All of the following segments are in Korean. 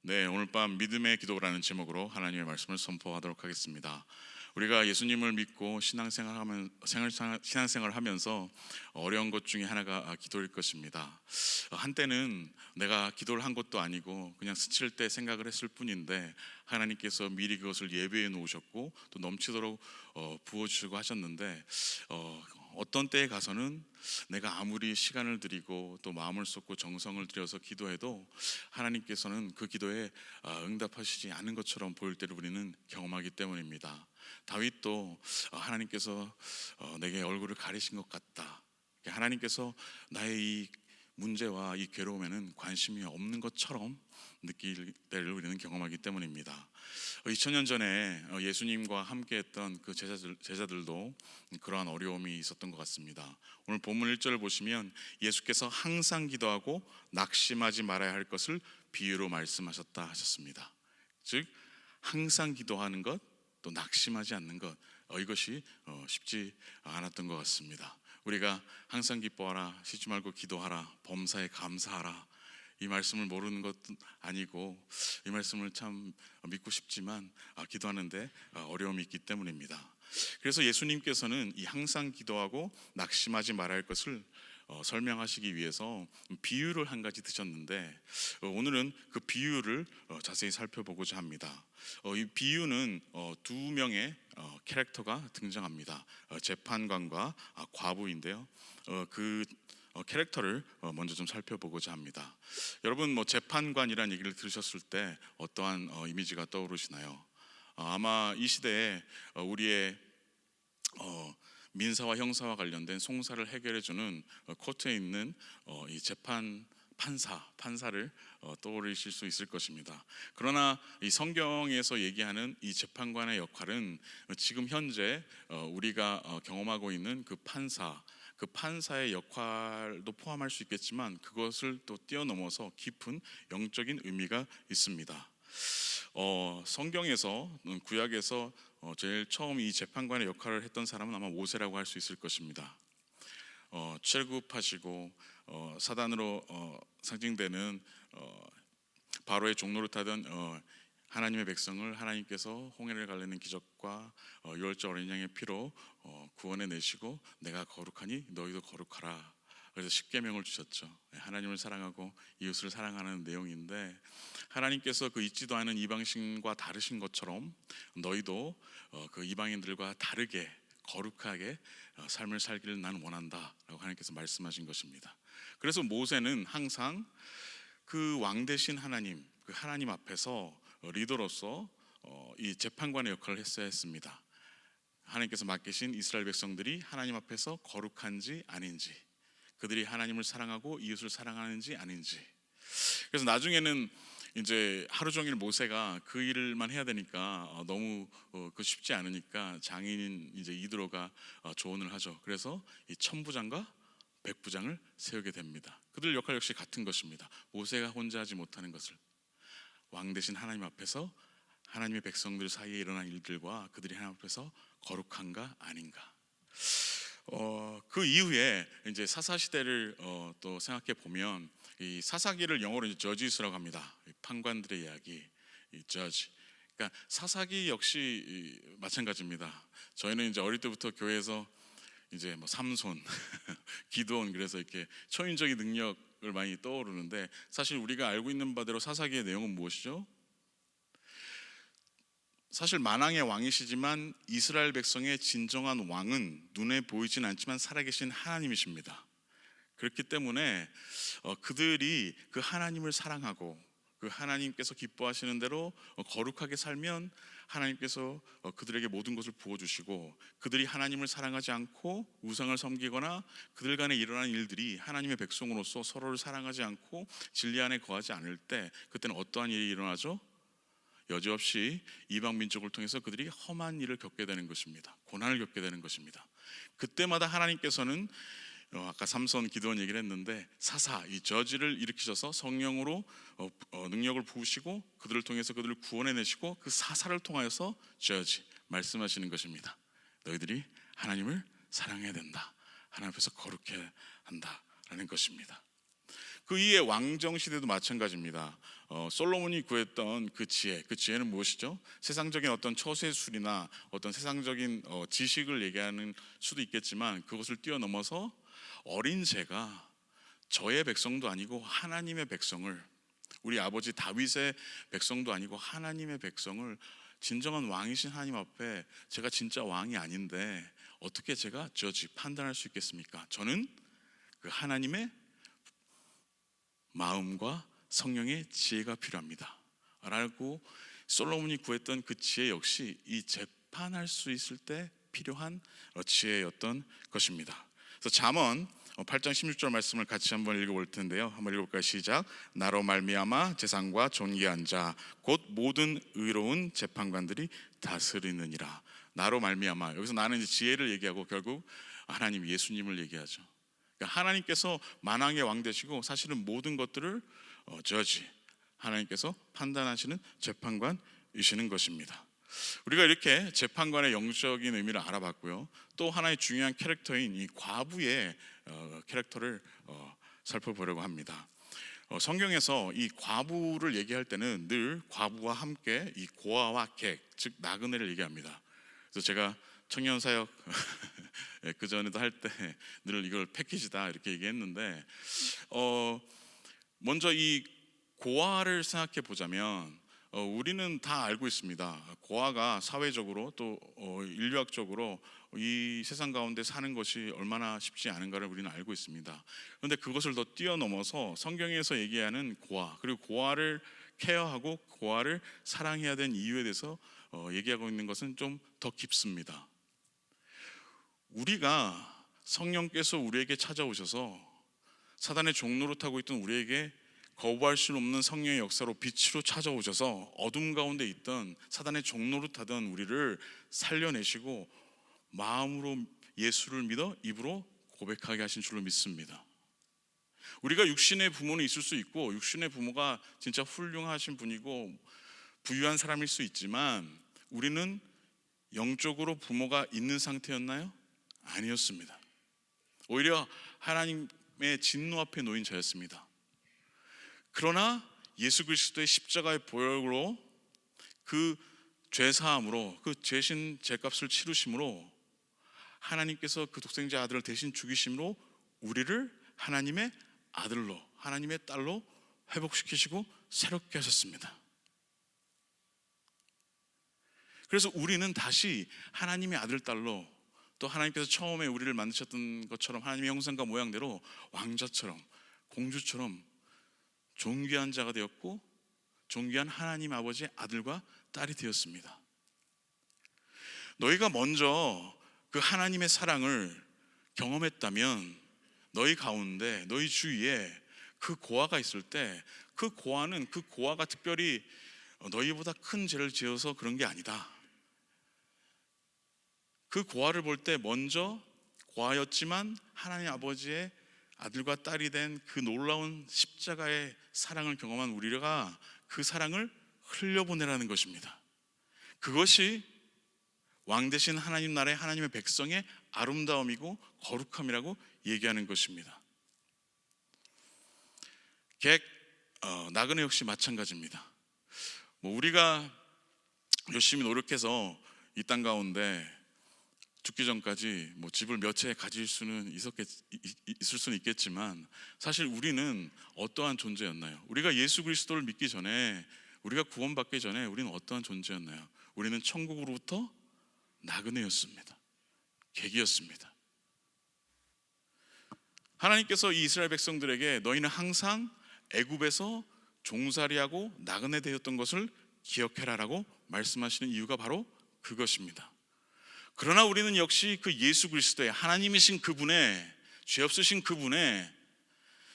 네, 오늘 밤 믿음의 기도라는 제목으로 하나님의 말씀을 선포하도록 하겠습니다. 우리가 예수님을 믿고 신앙생활을 하면서 어려운 것 중에 하나가 기도일 것입니다. 한때는 내가 기도를 한 것도 아니고 그냥 스칠 때 생각을 했을 뿐인데 하나님께서 미리 그것을 예비해 놓으셨고 또 넘치도록 부어주시고 하셨는데 어떤 때에 가서는 내가 아무리 시간을 들이고 또 마음을 쏟고 정성을 들여서 기도해도 하나님께서는 그 기도에 응답하시지 않은 것처럼 보일 때를 우리는 경험하기 때문입니다. 다윗도 하나님께서 내게 얼굴을 가리신 것 같다, 하나님께서 나의 이 문제와 이 괴로움에는 관심이 없는 것처럼 느낄 때를 우리는 경험하기 때문입니다. 2000년 전에 예수님과 함께했던 그 제자들도 그러한 어려움이 있었던 것 같습니다. 오늘 본문 1절을 보시면 예수께서 항상 기도하고 낙심하지 말아야 할 것을 비유로 말씀하셨다 하셨습니다. 즉 항상 기도하는 것, 또 낙심하지 않는 것, 이것이 쉽지 않았던 것 같습니다. 우리가 항상 기뻐하라, 쉬지 말고 기도하라, 범사에 감사하라, 이 말씀을 모르는 것도 아니고 이 말씀을 참 믿고 싶지만 기도하는데 어려움이 있기 때문입니다. 그래서 예수님께서는 이 항상 기도하고 낙심하지 말아야 할 것을 설명하시기 위해서 비유를 한 가지 드셨는데 오늘은 그 비유를 자세히 살펴보고자 합니다. 이 비유는 두 명의 캐릭터가 등장합니다. 재판관과 과부인데요. 그 캐릭터를 먼저 좀 살펴보고자 합니다. 여러분, 재판관이라는 얘기를 들으셨을 때 어떠한 이미지가 떠오르시나요? 아마 이 시대에 우리의 민사와 형사와 관련된 송사를 해결해주는 코트에 있는 이 판사를 떠올리실 수 있을 것입니다. 그러나 이 성경에서 얘기하는 이 재판관의 역할은 지금 현재 우리가 경험하고 있는 그 판사의 역할도 포함할 수 있겠지만 그것을 또 뛰어넘어서 깊은 영적인 의미가 있습니다. 성경에서, 구약에서 제일 처음 이 재판관의 역할을 했던 사람은 아마 모세라고 할 수 있을 것입니다. 출굽하시고 사단으로 상징되는 바로의 종로를 타던 하나님의 백성을 하나님께서 홍해를 갈르는 기적과 유월절 어린 양의 피로 구원해 내시고 내가 거룩하니 너희도 거룩하라, 그래서 십계명을 주셨죠. 하나님을 사랑하고 이웃을 사랑하는 내용인데 하나님께서 그 있지도 않은 이방신과 다르신 것처럼 너희도 그 이방인들과 다르게 거룩하게 삶을 살기를 나는 원한다 라고 하나님께서 말씀하신 것입니다. 그래서 모세는 항상 그 왕 대신 하나님, 그 하나님 앞에서 리더로서 이 재판관의 역할을 했어야 했습니다. 하나님께서 맡기신 이스라엘 백성들이 하나님 앞에서 거룩한지 아닌지, 그들이 하나님을 사랑하고 이웃을 사랑하는지 아닌지. 그래서 나중에는 이제 하루 종일 모세가 그 일만 해야 되니까 너무 그 쉽지 않으니까 장인인 이제 이드로가 조언을 하죠. 그래서 이 천부장과 백부장을 세우게 됩니다. 그들 역할 역시 같은 것입니다. 모세가 혼자 하지 못하는 것을 왕 대신 하나님 앞에서 하나님의 백성들 사이에 일어난 일들과 그들이 하나님 앞에서 거룩한가 아닌가. 그 이후에 이제 사사 시대를 또 생각해 보면 이 사사기를 영어로 이제 저지스라고 합니다. 판관들의 이야기, 이 저지. 그러니까 사사기 역시 마찬가지입니다. 저희는 이제 어릴 때부터 교회에서 이제 삼손, 기드온, 그래서 이렇게 초인적인 능력을 많이 떠오르는데 사실 우리가 알고 있는 바대로 사사기의 내용은 무엇이죠? 사실 만왕의 왕이시지만 이스라엘 백성의 진정한 왕은 눈에 보이진 않지만 살아계신 하나님이십니다. 그렇기 때문에 그들이 그 하나님을 사랑하고 그 하나님께서 기뻐하시는 대로 거룩하게 살면 하나님께서 그들에게 모든 것을 부어주시고, 그들이 하나님을 사랑하지 않고 우상을 섬기거나 그들 간에 일어나는 일들이 하나님의 백성으로서 서로를 사랑하지 않고 진리 안에 거하지 않을 때 그때는 어떠한 일이 일어나죠? 여지없이 이방 민족을 통해서 그들이 험한 일을 겪게 되는 것입니다. 고난을 겪게 되는 것입니다. 그때마다 하나님께서는 아까 삼손, 기드온 얘기를 했는데 사사, 이 저지를 일으키셔서 성령으로 능력을 부으시고 그들을 통해서 그들을 구원해내시고 그 사사를 통하여서 저지 말씀하시는 것입니다. 너희들이 하나님을 사랑해야 된다, 하나님 앞에서 거룩해야 한다라는 것입니다. 그 이후에 왕정 시대도 마찬가지입니다. 솔로몬이 구했던 그 지혜는 무엇이죠? 세상적인 어떤 처세술이나 어떤 세상적인 지식을 얘기하는 수도 있겠지만, 그것을 뛰어넘어서 어린 제가 저의 백성도 아니고 하나님의 백성을, 우리 아버지 다윗의 백성도 아니고 하나님의 백성을, 진정한 왕이신 하나님 앞에 제가 진짜 왕이 아닌데 어떻게 제가 판단할 수 있겠습니까? 저는 그 하나님의 마음과 성령의 지혜가 필요합니다 라고 솔로몬이 구했던 그 지혜 역시 이 재판할 수 있을 때 필요한 지혜였던 것입니다. 그래서 잠언 8장 16절 말씀을 같이 한번 읽어볼 텐데요. 한번 읽어볼까요? 시작. 나로 말미암아 재상과 존귀한 자 곧 모든 의로운 재판관들이 다스리느니라. 나로 말미암아, 여기서 나는 이제 지혜를 얘기하고 결국 하나님 예수님을 얘기하죠. 그러니까 하나님께서 만왕의 왕 되시고 사실은 모든 것들을 하나님께서 판단하시는 재판관이시는 것입니다. 우리가 이렇게 재판관의 영적인 의미를 알아봤고요. 또 하나의 중요한 캐릭터인 이 과부의 캐릭터를 살펴보려고 합니다. 성경에서 이 과부를 얘기할 때는 늘 과부와 함께 이 고아와 객, 즉 나그네를 얘기합니다. 그래서 제가 청년 사역 그 전에도 할 때 늘 이걸 패키지다 이렇게 얘기했는데, 먼저 이 고아를 생각해 보자면 우리는 다 알고 있습니다. 고아가 사회적으로 또 인류학적으로 이 세상 가운데 사는 것이 얼마나 쉽지 않은가를 우리는 알고 있습니다. 그런데 그것을 더 뛰어넘어서 성경에서 얘기하는 고아, 그리고 고아를 케어하고 고아를 사랑해야 되는 이유에 대해서 얘기하고 있는 것은 좀 더 깊습니다. 우리가 성령께서 우리에게 찾아오셔서 사단의 종노릇하고 있던 우리에게 거부할 수 없는 성령의 역사로 빛으로 찾아오셔서 어둠 가운데 있던 사단의 종노릇하던 우리를 살려내시고 마음으로 예수를 믿어 입으로 고백하게 하신 줄로 믿습니다. 우리가 육신의 부모는 있을 수 있고 육신의 부모가 진짜 훌륭하신 분이고 부유한 사람일 수 있지만, 우리는 영적으로 부모가 있는 상태였나요? 아니었습니다. 오히려 하나님의 진노 앞에 놓인 자였습니다. 그러나 예수 그리스도의 십자가의 보혈로 그 죄사함으로, 그 죄신 죄값을 치르심으로, 하나님께서 그 독생자 아들을 대신 죽이심으로 우리를 하나님의 아들로, 하나님의 딸로 회복시키시고 새롭게 하셨습니다. 그래서 우리는 다시 하나님의 아들, 딸로, 또 하나님께서 처음에 우리를 만드셨던 것처럼 하나님의 형상과 모양대로 왕자처럼, 공주처럼 존귀한 자가 되었고 존귀한 하나님 아버지의 아들과 딸이 되었습니다. 너희가 먼저 그 하나님의 사랑을 경험했다면 너희 가운데, 너희 주위에 그 고아가 있을 때, 그 고아가 특별히 너희보다 큰 죄를 지어서 그런 게 아니다. 그 고아를 볼 때 먼저 고아였지만 하나님 아버지의 아들과 딸이 된 그 놀라운 십자가의 사랑을 경험한 우리가 그 사랑을 흘려보내라는 것입니다. 그것이 왕 되신 하나님 나라의 하나님의 백성의 아름다움이고 거룩함이라고 얘기하는 것입니다. 나그네 역시 마찬가지입니다. 우리가 열심히 노력해서 이 땅 가운데 죽기 전까지 집을 몇 채 가질 수는 있을 수는 있겠지만, 사실 우리는 어떠한 존재였나요? 우리가 예수 그리스도를 믿기 전에, 우리가 구원받기 전에 우리는 어떠한 존재였나요? 우리는 천국으로부터 나그네였습니다. 객이었습니다. 하나님께서 이 이스라엘 백성들에게 너희는 항상 애굽에서 종살이하고 나그네 되었던 것을 기억해라라고 말씀하시는 이유가 바로 그것입니다. 그러나 우리는 역시 그 예수 그리스도의, 하나님이신 그분의, 죄 없으신 그분의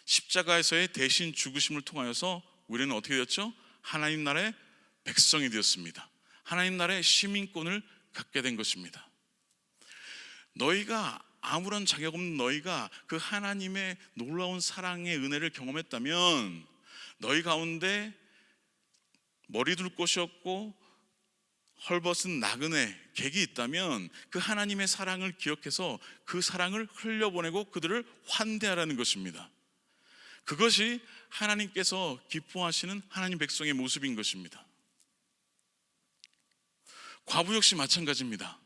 십자가에서의 대신 죽으심을 통하여서 우리는 어떻게 되었죠? 하나님 나라의 백성이 되었습니다. 하나님 나라의 시민권을 갖게 된 것입니다. 너희가, 아무런 자격 없는 너희가 그 하나님의 놀라운 사랑의 은혜를 경험했다면, 너희 가운데 머리 둘 곳이 없고 헐벗은 나그네, 객이 있다면 그 하나님의 사랑을 기억해서 그 사랑을 흘려보내고 그들을 환대하라는 것입니다. 그것이 하나님께서 기뻐하시는 하나님 백성의 모습인 것입니다. 과부 역시 마찬가지입니다.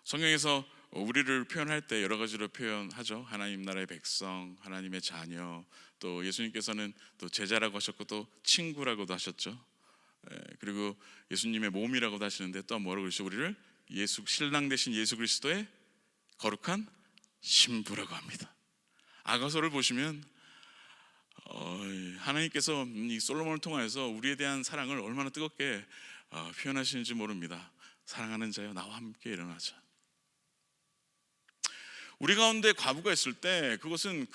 성경에서 우리를 표현할 때 여러 가지로 표현하죠. 하나님 나라의 백성, 하나님의 자녀, 또 예수님께서는 또 제자라고 하셨고 또 친구라고도 하셨죠. 그리고 예수님의 몸이라고도 하시는데 또 뭐라고 그러시죠? 우리를 신랑 되신 예수 그리스도의 거룩한 신부라고 합니다. 아가서를 보시면 하나님께서 이 솔로몬을 통하여서 우리에 대한 사랑을 얼마나 뜨겁게 표현하시는지 모릅니다. 사랑하는 자여 나와 함께 일어나자. 우리 가운데 과부가 있을 때 그것은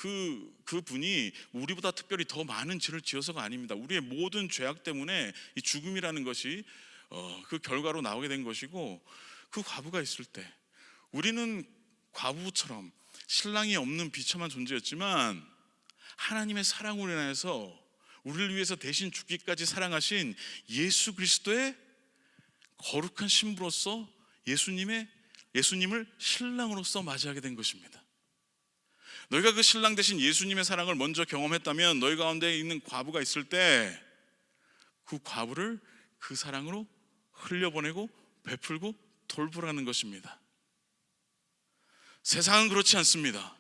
그분이 우리보다 특별히 더 많은 죄를 지어서가 아닙니다. 우리의 모든 죄악 때문에 이 죽음이라는 것이 그 결과로 나오게 된 것이고, 그 과부가 있을 때 우리는 과부처럼 신랑이 없는 비참한 존재였지만 하나님의 사랑으로 인해서 우리를 위해서 대신 죽기까지 사랑하신 예수 그리스도의 거룩한 신부로서 예수님을 신랑으로서 맞이하게 된 것입니다. 너희가 그 신랑 대신 예수님의 사랑을 먼저 경험했다면 너희 가운데 있는 과부가 있을 때 그 과부를 그 사랑으로 흘려보내고 베풀고 돌보라는 것입니다. 세상은 그렇지 않습니다.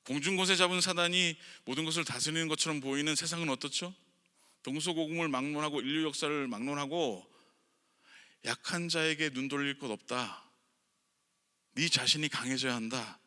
공중곳에 잡은 사단이 모든 것을 다스리는 것처럼 보이는 세상은 어떻죠? 동서고금을 막론하고 인류 역사를 막론하고 약한 자에게 눈 돌릴 것 없다. 네 자신이 강해져야 한다.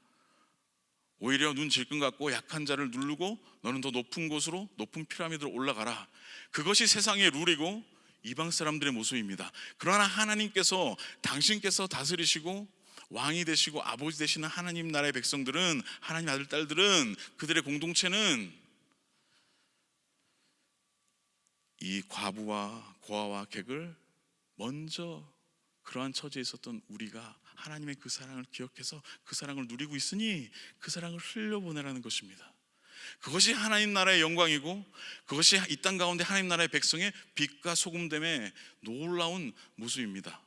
오히려 눈 질끈 갖고 약한 자를 누르고 너는 더 높은 곳으로, 높은 피라미드로 올라가라. 그것이 세상의 룰이고 이방 사람들의 모습입니다. 그러나 하나님께서, 당신께서 다스리시고 왕이 되시고 아버지 되시는 하나님 나라의 백성들은, 하나님 아들 딸들은, 그들의 공동체는 이 과부와 고아와 객을 먼저 그러한 처지에 있었던 우리가 하나님의 그 사랑을 기억해서 그 사랑을 누리고 있으니 그 사랑을 흘려보내라는 것입니다. 그것이 하나님 나라의 영광이고, 그것이 이 땅 가운데 하나님 나라의 백성의 빛과 소금됨의 놀라운 모습입니다.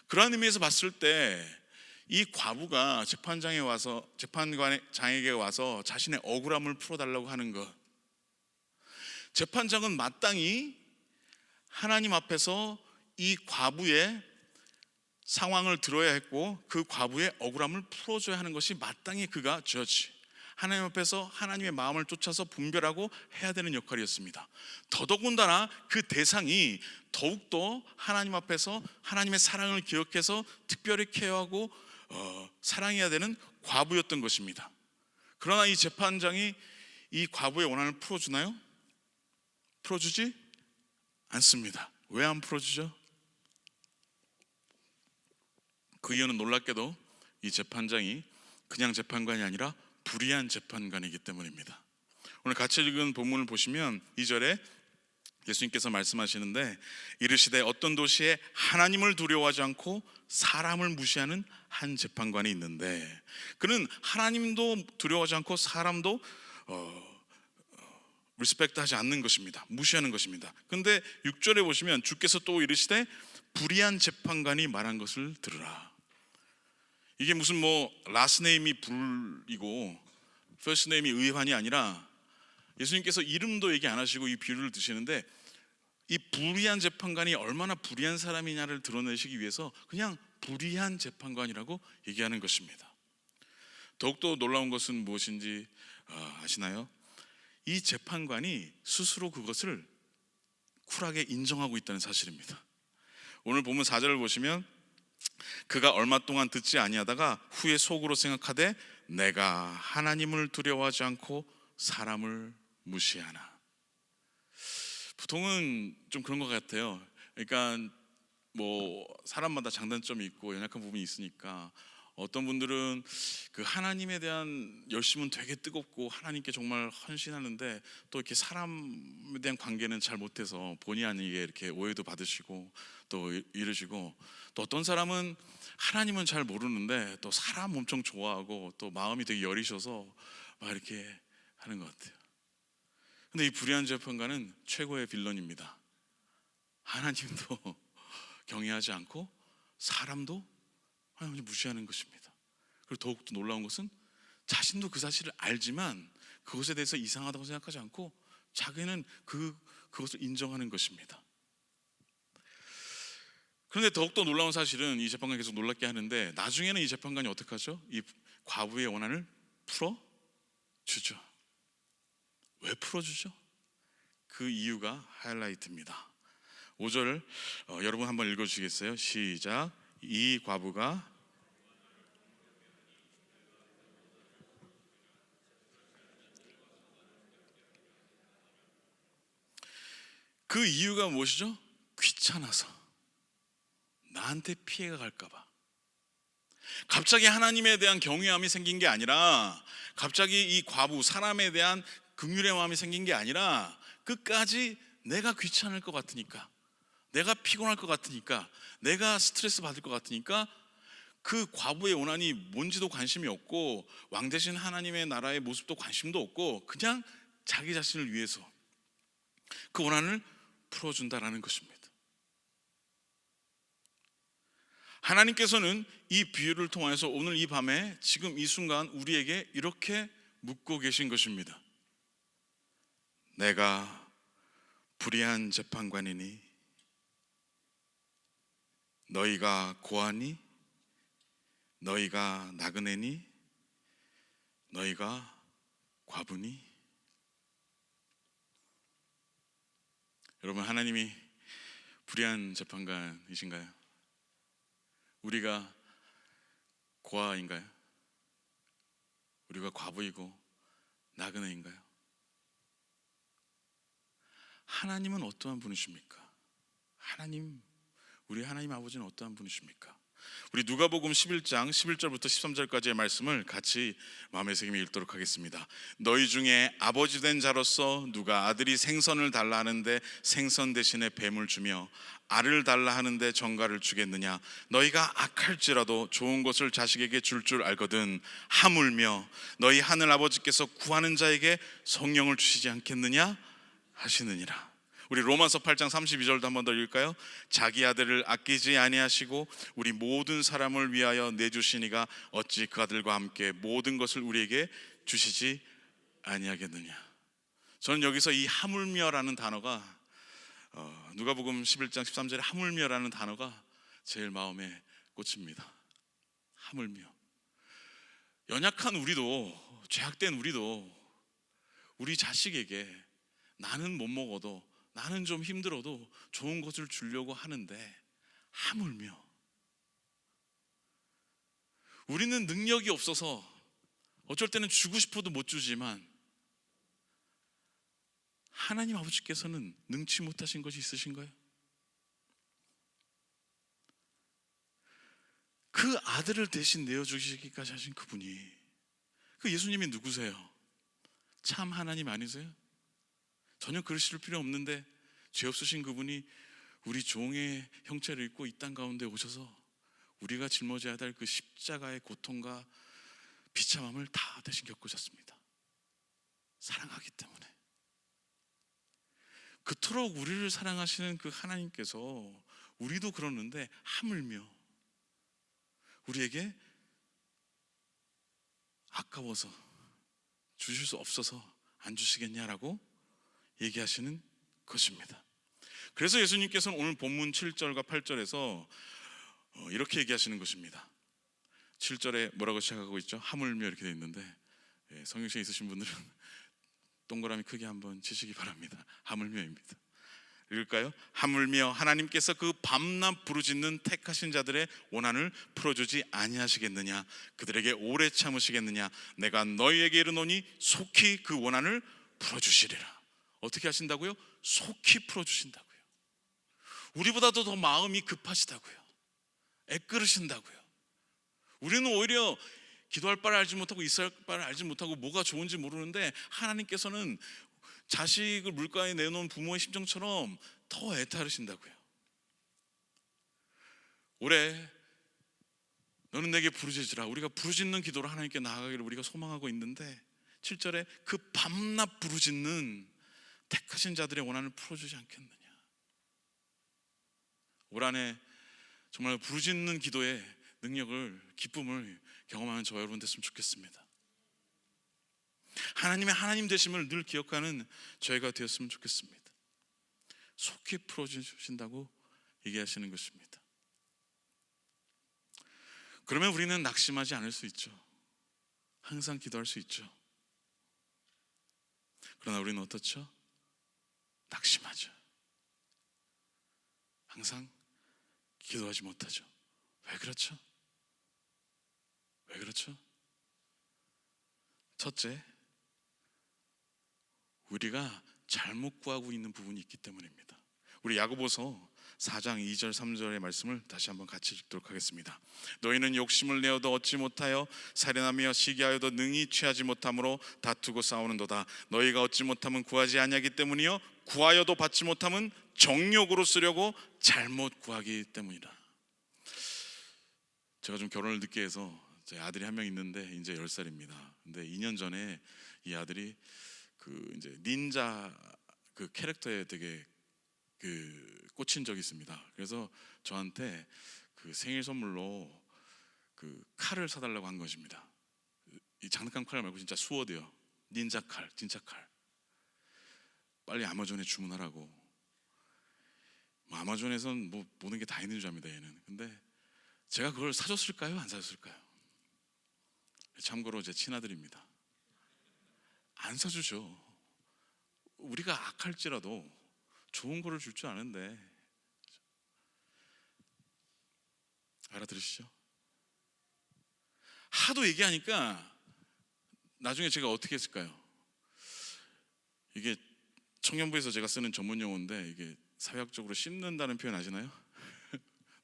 그러한 의미에서 봤을 때 이 과부가 재판장에게 와서 자신의 억울함을 풀어달라고 하는 것, 재판장은 마땅히 하나님 앞에서 이 과부의 상황을 들어야 했고 그 과부의 억울함을 풀어줘야 하는 것이 마땅히 그가 저지, 하나님 앞에서 하나님의 마음을 쫓아서 분별하고 해야 되는 역할이었습니다. 더더군다나 그 대상이 더욱더 하나님 앞에서 하나님의 사랑을 기억해서 특별히 케어하고 사랑해야 되는 과부였던 것입니다. 그러나 이 재판장이 이 과부의 원한을 풀어주나요? 풀어주지 않습니다. 왜 안 풀어주죠? 그 이유는 놀랍게도 이 재판장이 그냥 재판관이 아니라 불의한 재판관이기 때문입니다. 오늘 같이 읽은 본문을 보시면 2절에 예수님께서 말씀하시는데, 이르시되 어떤 도시에 하나님을 두려워하지 않고 사람을 무시하는 한 재판관이 있는데, 그는 하나님도 두려워하지 않고 사람도 리스펙트하지 않는 것입니다. 무시하는 것입니다. 그런데 6절에 보시면 주께서 또 이르시되 불의한 재판관이 말한 것을 들으라. 이게 무슨 라스트 네임이 불이고 퍼스트 네임이 의환이 아니라 예수님께서 이름도 얘기 안 하시고 이 비유를 드시는데, 이 불의한 재판관이 얼마나 불의한 사람이냐를 드러내시기 위해서 그냥 불의한 재판관이라고 얘기하는 것입니다. 더욱더 놀라운 것은 무엇인지 아시나요? 이 재판관이 스스로 그것을 쿨하게 인정하고 있다는 사실입니다. 오늘 보면 4절을 보시면 그가 얼마 동안 듣지 아니하다가 후에 속으로 생각하되 내가 하나님을 두려워하지 않고 사람을 무시하나. 보통은 좀 그런 것 같아요. 그러니까 사람마다 장단점이 있고 연약한 부분이 있으니까 어떤 분들은 그 하나님에 대한 열심은 되게 뜨겁고 하나님께 정말 헌신하는데 또 이렇게 사람에 대한 관계는 잘 못해서 본의 아니게 이렇게 오해도 받으시고 또 이러시고, 또 어떤 사람은 하나님은 잘 모르는데 또 사람 엄청 좋아하고 또 마음이 되게 여리셔서 막 이렇게 하는 것 같아요. 근데 이 불의한 재판관은 최고의 빌런입니다. 하나님도 경외하지 않고 사람도 하나님을 무시하는 것입니다. 그리고 더욱더 놀라운 것은 자신도 그 사실을 알지만 그것에 대해서 이상하다고 생각하지 않고 자기는 그것을 인정하는 것입니다. 그런데 더욱더 놀라운 사실은 이 재판관이 계속 놀랍게 하는데 나중에는 이 재판관이 어떻게 하죠? 이 과부의 원한을 풀어주죠. 왜 풀어주죠? 그 이유가 하이라이트입니다. 5절 여러분 한번 읽어주시겠어요? 시작. 이 과부가 그 이유가 무엇이죠? 귀찮아서, 나한테 피해가 갈까봐. 갑자기 하나님에 대한 경외함이 생긴 게 아니라, 갑자기 이 과부 사람에 대한 긍휼의 마음이 생긴 게 아니라, 끝까지 내가 귀찮을 것 같으니까, 내가 피곤할 것 같으니까, 내가 스트레스 받을 것 같으니까 그 과부의 원한이 뭔지도 관심이 없고 왕 대신 하나님의 나라의 모습도 관심도 없고 그냥 자기 자신을 위해서 그 원한을 풀어준다라는 것입니다. 하나님께서는 이 비유를 통해서 오늘 이 밤에 지금 이 순간 우리에게 이렇게 묻고 계신 것입니다. 내가 불의한 재판관이니? 너희가 고하니? 너희가 나그네니? 너희가 과부니? 여러분, 하나님이 불의한 재판관이신가요? 우리가 고아인가요? 우리가 과부이고 나그네인가요? 하나님은 어떠한 분이십니까? 우리 하나님 아버지는 어떠한 분이십니까? 우리 누가복음 11장 11절부터 13절까지의 말씀을 같이 마음에 새기며 읽도록 하겠습니다. 너희 중에 아버지 된 자로서 누가 아들이 생선을 달라 하는데 생선 대신에 뱀을 주며 알을 달라 하는데 정갈을 주겠느냐? 너희가 악할지라도 좋은 것을 자식에게 줄 알거든 하물며 너희 하늘 아버지께서 구하는 자에게 성령을 주시지 않겠느냐 하시느니라. 우리 로마서 8장 32절도 한 번 더 읽을까요? 자기 아들을 아끼지 아니하시고 우리 모든 사람을 위하여 내주시니가 어찌 그 아들과 함께 모든 것을 우리에게 주시지 아니하겠느냐. 저는 여기서 이 하물며라는 단어가 누가복음 11장 13절에 하물며라는 단어가 제일 마음에 꽂힙니다. 하물며. 연약한 우리도, 죄악된 우리도 우리 자식에게 나는 못 먹어도, 나는 좀 힘들어도 좋은 것을 주려고 하는데 하물며 우리는 능력이 없어서 어쩔 때는 주고 싶어도 못 주지만 하나님 아버지께서는 능치 못하신 것이 있으신가요? 그 아들을 대신 내어주시기까지 하신 그분이, 그 예수님이 누구세요? 참 하나님 아니세요? 전혀 그러실 필요 없는데 죄 없으신 그분이 우리 종의 형체를 입고 이 땅 가운데 오셔서 우리가 짊어져야 될 그 십자가의 고통과 비참함을 다 대신 겪으셨습니다. 사랑하기 때문에. 그토록 우리를 사랑하시는 그 하나님께서 우리도 그러는데 하물며 우리에게 아까워서 주실 수 없어서 안 주시겠냐라고 얘기하시는 것입니다. 그래서 예수님께서는 오늘 본문 7절과 8절에서 이렇게 얘기하시는 것입니다. 7절에 뭐라고 시작하고 있죠? 하물며 이렇게 되어 있는데 성경책에 있으신 분들은 동그라미 크게 한번 치시기 바랍니다. 하물며입니다. 읽을까요? 하물며 하나님께서 그 밤낮 부르짖는 택하신 자들의 원한을 풀어주지 아니하시겠느냐? 그들에게 오래 참으시겠느냐? 내가 너희에게 이르노니 속히 그 원한을 풀어주시리라. 어떻게 하신다고요? 속히 풀어주신다고요. 우리보다도 더 마음이 급하시다고요. 애끓으신다고요. 우리는 오히려 기도할 바를 알지 못하고 있어야 할 바를 알지 못하고 뭐가 좋은지 모르는데 하나님께서는 자식을 물가에 내놓은 부모의 심정처럼 더 애타르신다고요. 올해 너는 내게 부르짖으라. 우리가 부르짖는 기도로 하나님께 나아가기를 우리가 소망하고 있는데 7절에 그 밤낮 부르짖는 택하신 자들의 원한을 풀어주지 않겠느냐. 올 한해 정말 부르짖는 기도의 능력을, 기쁨을 경험하는 저와 여러분 됐으면 좋겠습니다. 하나님의 하나님 되심을 늘 기억하는 저희가 되었으면 좋겠습니다. 속히 풀어주신다고 얘기하시는 것입니다. 그러면 우리는 낙심하지 않을 수 있죠. 항상 기도할 수 있죠. 그러나 우리는 어떻죠? 낙심하죠. 항상 기도하지 못하죠. 왜 그렇죠? 왜 그렇죠? 첫째, 우리가 잘못 구하고 있는 부분이 있기 때문입니다. 우리 야고보서 4장 2절 3절의 말씀을 다시 한번 같이 읽도록 하겠습니다. 너희는 욕심을 내어도 얻지 못하여 살인하며 시기하여도 능히 취하지 못함으로 다투고 싸우는도다. 너희가 얻지 못함은 구하지 아니하기 때문이요 구하여도 받지 못함은 정욕으로 쓰려고 잘못 구하기 때문이라. 제가 좀 결혼을 늦게 해서 제 아들이 한 명 있는데 이제 10살입니다. 근데 2년 전에 이 아들이 그 이제 닌자 그 캐릭터에 되게 그 꽂힌 적이 있습니다. 그래서 저한테 그 생일 선물로 그 칼을 사달라고 한 것입니다. 이 장난감 칼 말고 진짜 수어드요. 닌자 칼, 진짜 칼. 빨리 아마존에 주문하라고. 뭐 아마존에선 뭐 모든 게 다 있는 줄 압니다, 얘는. 근데 제가 그걸 사줬을까요? 안 사줬을까요? 참고로 제 친아들입니다. 안 사주죠. 우리가 악할지라도 좋은 거를 줄 줄 아는데. 알아들으시죠? 하도 얘기하니까 나중에 제가 어떻게 했을까요? 이게 청년부에서 제가 쓰는 전문 용어인데 이게 사회학적으로 씹는다는 표현 아시나요?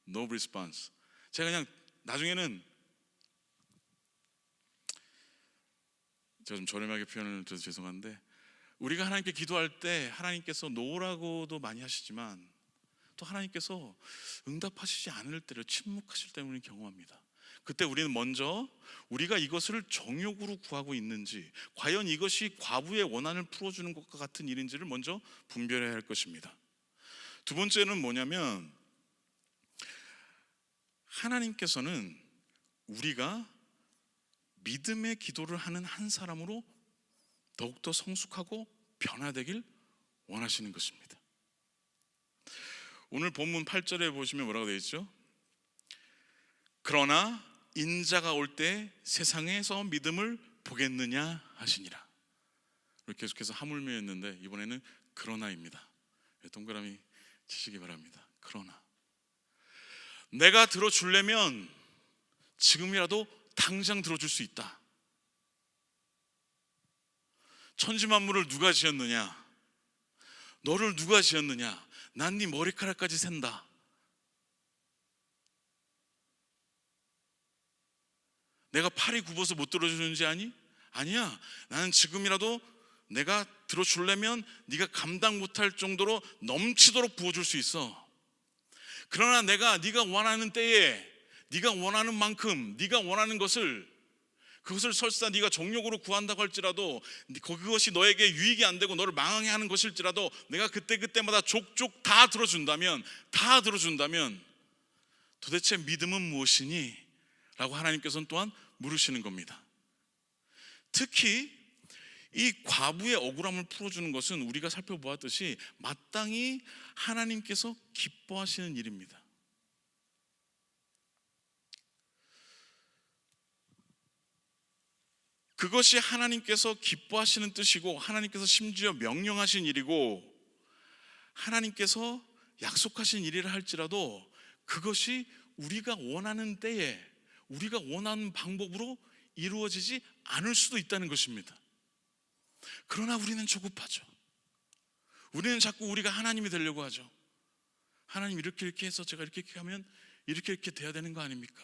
No response. 제가 그냥 나중에는 제가 좀 저렴하게 표현을 드려서 죄송한데 우리가 하나님께 기도할 때 하나님께서 노라고도 많이 하시지만 또 하나님께서 응답하시지 않을 때를 침묵하실 때를 우리는 경험합니다. 그때 우리는 먼저 우리가 이것을 정욕으로 구하고 있는지, 과연 이것이 과부의 원한을 풀어주는 것과 같은 일인지를 먼저 분별해야 할 것입니다. 두 번째는 뭐냐면 하나님께서는 우리가 믿음의 기도를 하는 한 사람으로 더욱더 성숙하고 변화되길 원하시는 것입니다. 오늘 본문 8절에 보시면 뭐라고 되어 있죠? 그러나 인자가 올 때 세상에서 믿음을 보겠느냐 하시니라. 계속해서 하물며 했는데 이번에는 그러나입니다. 동그라미 치시기 바랍니다. 그러나 내가 들어주려면 지금이라도 당장 들어줄 수 있다. 천지만물을 누가 지었느냐? 너를 누가 지었느냐? 난 네 머리카락까지 샌다. 내가 팔이 굽어서 못 들어주는지 아니? 아니야. 나는 지금이라도 내가 들어주려면 네가 감당 못할 정도로 넘치도록 부어줄 수 있어. 그러나 내가 네가 원하는 때에 네가 원하는 만큼 네가 원하는 것을 그것을 설사 네가 정욕으로 구한다고 할지라도 그것이 너에게 유익이 안 되고 너를 망하게 하는 것일지라도 내가 그때마다 족족 다 들어준다면 도대체 믿음은 무엇이니? 라고 하나님께서는 또한 물으시는 겁니다. 특히 이 과부의 억울함을 풀어주는 것은 우리가 살펴보았듯이 마땅히 하나님께서 기뻐하시는 일입니다. 그것이 하나님께서 기뻐하시는 뜻이고 하나님께서 심지어 명령하신 일이고 하나님께서 약속하신 일이라 할지라도 그것이 우리가 원하는 때에 우리가 원하는 방법으로 이루어지지 않을 수도 있다는 것입니다. 그러나 우리는 조급하죠. 우리는 자꾸 우리가 하나님이 되려고 하죠. 하나님 이렇게 해서 제가 이렇게 하면 이렇게 돼야 되는 거 아닙니까?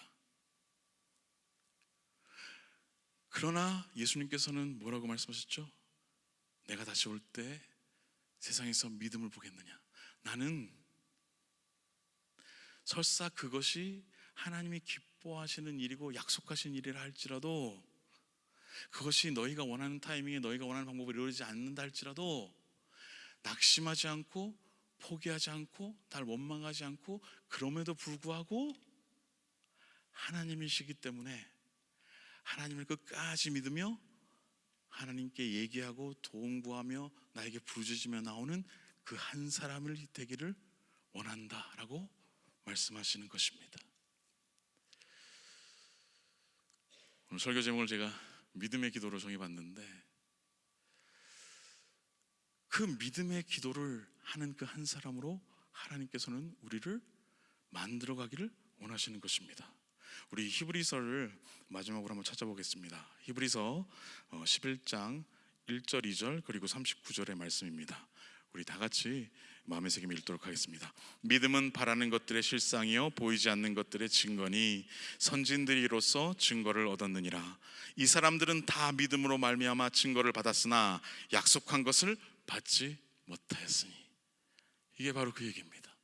그러나 예수님께서는 뭐라고 말씀하셨죠? 내가 다시 올 때 세상에서 믿음을 보겠느냐? 나는 설사 그것이 하나님이 기뻐하시는 일이고 약속하신 일이라 할지라도 그것이 너희가 원하는 타이밍에 너희가 원하는 방법으로 이루어지지 않는다 할지라도 낙심하지 않고 포기하지 않고 날 원망하지 않고 그럼에도 불구하고 하나님이시기 때문에 하나님을 끝까지 믿으며 하나님께 얘기하고 도움 구하며 나에게 부르짖으며 나오는 그 한 사람을 되기를 원한다라고 말씀하시는 것입니다. 오늘 설교 제목을 제가 믿음의 기도로 정해봤는데, 그 믿음의 기도를 하는 그 한 사람으로 하나님께서는 우리를 만들어 가기를 원하시는 것입니다. 우리 히브리서를 마지막으로 한번 찾아보겠습니다. 히브리서 11장 1절 2절 그리고 39절의 말씀입니다. 우리 다 같이 마음의 새김을 읽도록 하겠습니다. 믿음은 바라는 것들의 실상이요 보이지 않는 것들의 증거니 선진들이 이로써 증거를 얻었느니라. 이 사람들은 다 믿음으로 말미암아 증거를 받았으나 약속한 것을 받지 못하였으니. 이게 바로 그 얘기입니다.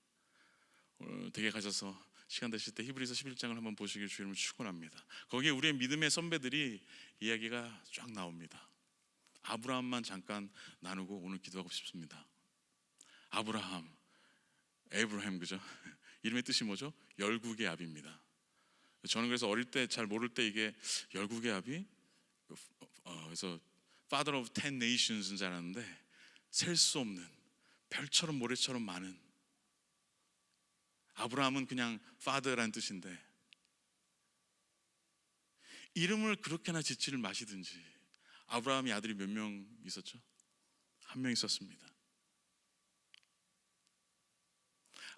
오늘 댁에 가셔서 시간 되실 때 히브리서 11장을 한번 보시길 주님을 축원합니다. 거기에 우리의 믿음의 선배들이 이야기가 쫙 나옵니다. 아브라함만 잠깐 나누고 오늘 기도하고 싶습니다. 아브라함, 에브라임, 그죠? 이름의 뜻이 뭐죠? 열국의 아비입니다. 저는 그래서 어릴 때 잘 모를 때 이게 열국의 아비, 그래서 Father of 10 Nations인 줄 알았는데 셀 수 없는, 별처럼 모래처럼 많은. 아브라함은 그냥 Father라는 뜻인데 이름을 그렇게나 짓지를 마시든지. 아브라함이 아들이 몇 명 있었죠? 한 명 있었습니다.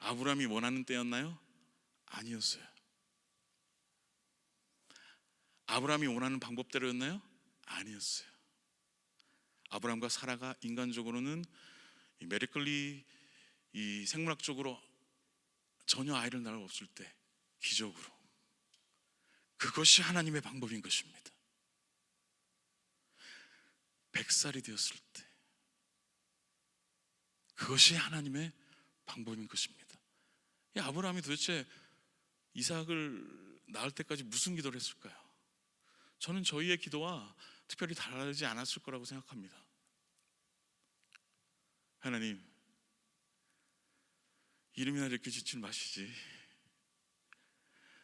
아브라함이 원하는 때였나요? 아니었어요. 아브라함이 원하는 방법대로였나요? 아니었어요. 아브라함과 사라가 인간적으로는 메디컬리, 이 생물학적으로 전혀 아이를 낳을 없을 때 기적으로, 그것이 하나님의 방법인 것입니다. 100살이 되었을 때 그것이 하나님의 방법인 것입니다. 이 아브라함이 도대체 이삭을 낳을 때까지 무슨 기도를 했을까요? 저는 저희의 기도와 특별히 다르지 않았을 거라고 생각합니다. 하나님, 이름이나 이렇게 짓질 마시지.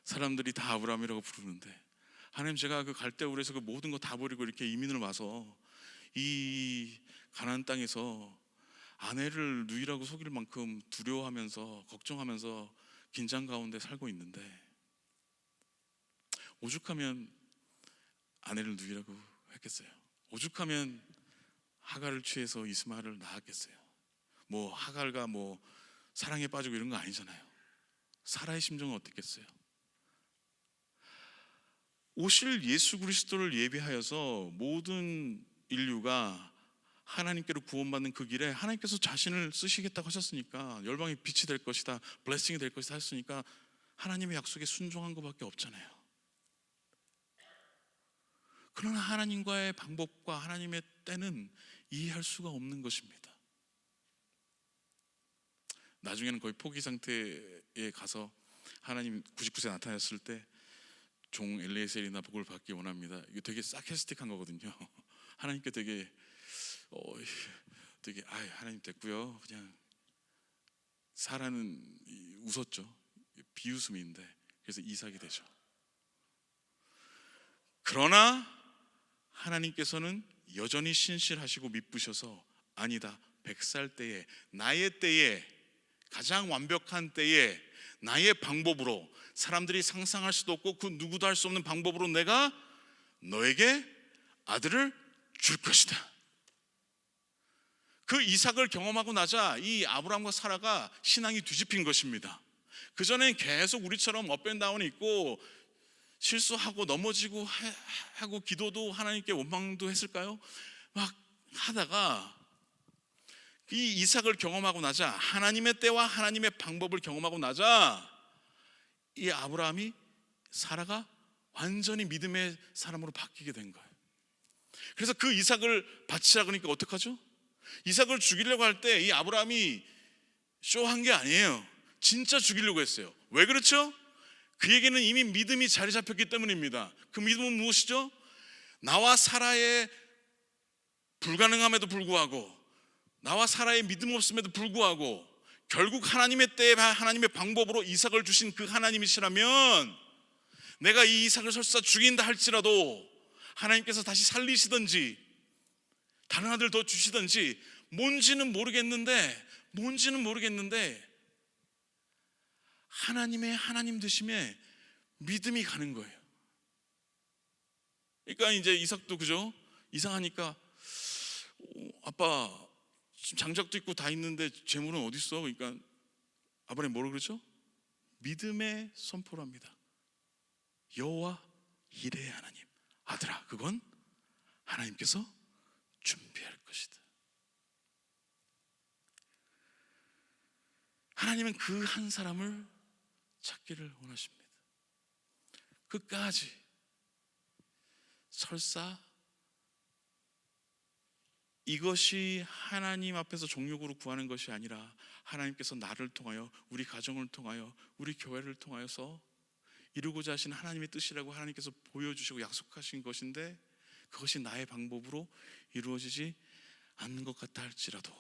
사람들이 다 아브라함이라고 부르는데, 하나님, 제가 그 갈대우르에서 그 모든 거 다 버리고 이렇게 이민을 와서 이 가나안 땅에서 아내를 누이라고 속일 만큼 두려워하면서 걱정하면서 긴장 가운데 살고 있는데, 오죽하면 아내를 누이라고 했겠어요? 오죽하면 하갈을 취해서 이스마엘을 낳았겠어요? 뭐 하갈과 뭐 사랑에 빠지고 이런 거 아니잖아요. 사라의 심정은 어땠겠어요? 오실 예수 그리스도를 예비하여서 모든 인류가 하나님께로 구원받는 그 길에 하나님께서 자신을 쓰시겠다고 하셨으니까, 열방의 빛이 될 것이다, 블레싱이 될 것이다 하셨으니까 하나님의 약속에 순종한 것밖에 없잖아요. 그러나 하나님과의 방법과 하나님의 때는 이해할 수가 없는 것입니다. 나중에는 거의 포기 상태에 가서 하나님 99세 나타났을 때 종 엘리에셀이나 복을 받기 원합니다. 이거 되게 사케스틱한 거거든요. 하나님께 되게 하나님 됐고요. 그냥 사라는 웃었죠. 비웃음인데, 그래서 이삭이 되죠. 그러나 하나님께서는 여전히 신실하시고 미쁘셔서, 아니다, 100살 때에, 나의 때에, 가장 완벽한 때에 나의 방법으로, 사람들이 상상할 수도 없고 그 누구도 할 수 없는 방법으로 내가 너에게 아들을 줄 것이다. 그 이삭을 경험하고 나자 이 아브라함과 사라가 신앙이 뒤집힌 것입니다. 그전엔 계속 우리처럼 업앤다운이 있고 실수하고 넘어지고 하고 기도도 하나님께 원망도 했을까요? 막 하다가 이 이삭을 경험하고 나자, 하나님의 때와 하나님의 방법을 경험하고 나자 이 아브라함이, 사라가 완전히 믿음의 사람으로 바뀌게 된 거예요. 그래서 그 이삭을 바치라 그러니까 어떡하죠? 이삭을 죽이려고 할 때 이 아브라함이 쇼한 게 아니에요. 진짜 죽이려고 했어요. 왜 그렇죠? 그에게는 이미 믿음이 자리 잡혔기 때문입니다. 그 믿음은 무엇이죠? 나와 사라의 불가능함에도 불구하고, 나와 사라의 믿음 없음에도 불구하고 결국 하나님의 때에 하나님의 방법으로 이삭을 주신 그 하나님이시라면 내가 이 이삭을 설사 죽인다 할지라도 하나님께서 다시 살리시든지 다른 아들 더 주시든지 뭔지는 모르겠는데 하나님의 하나님 되심에 믿음이 가는 거예요. 그러니까 이제 이삭도 그죠? 이상하니까 아빠 지금 장작도 있고 다 있는데 재물은 어디 있어? 그러니까 아버님 뭐라 그러죠? 믿음의 선포를 합니다. 여호와 이레의 하나님, 아들아 그건 하나님께서 준비할 것이다. 하나님은 그 한 사람을 찾기를 원하십니다. 끝까지. 설사 이것이 하나님 앞에서 종욕으로 구하는 것이 아니라 하나님께서 나를 통하여, 우리 가정을 통하여, 우리 교회를 통하여서 이루고자 하신 하나님의 뜻이라고 하나님께서 보여주시고 약속하신 것인데 그것이 나의 방법으로 이루어지지 않는 것 같다 할지라도,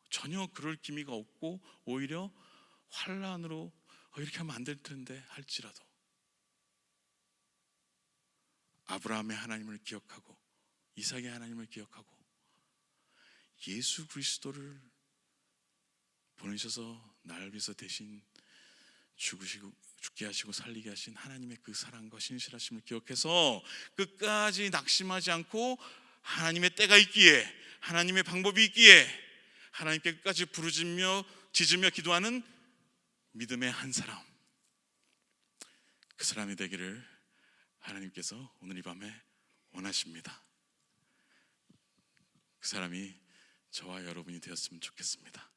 전혀 그럴 기미가 없고 오히려 환란으로 이렇게 하면 안 될 텐데 할지라도 아브라함의 하나님을 기억하고 이삭의 하나님을 기억하고 예수 그리스도를 보내셔서 나를 위해서 대신 죽게 하시고 살리게 하신 하나님의 그 사랑과 신실하심을 기억해서 끝까지 낙심하지 않고 하나님의 때가 있기에, 하나님의 방법이 있기에 하나님께 끝까지 부르짖며 짖으며 기도하는 믿음의 한 사람, 그 사람이 되기를 하나님께서 오늘 이 밤에 원하십니다. 그 사람이 저와 여러분이 되었으면 좋겠습니다.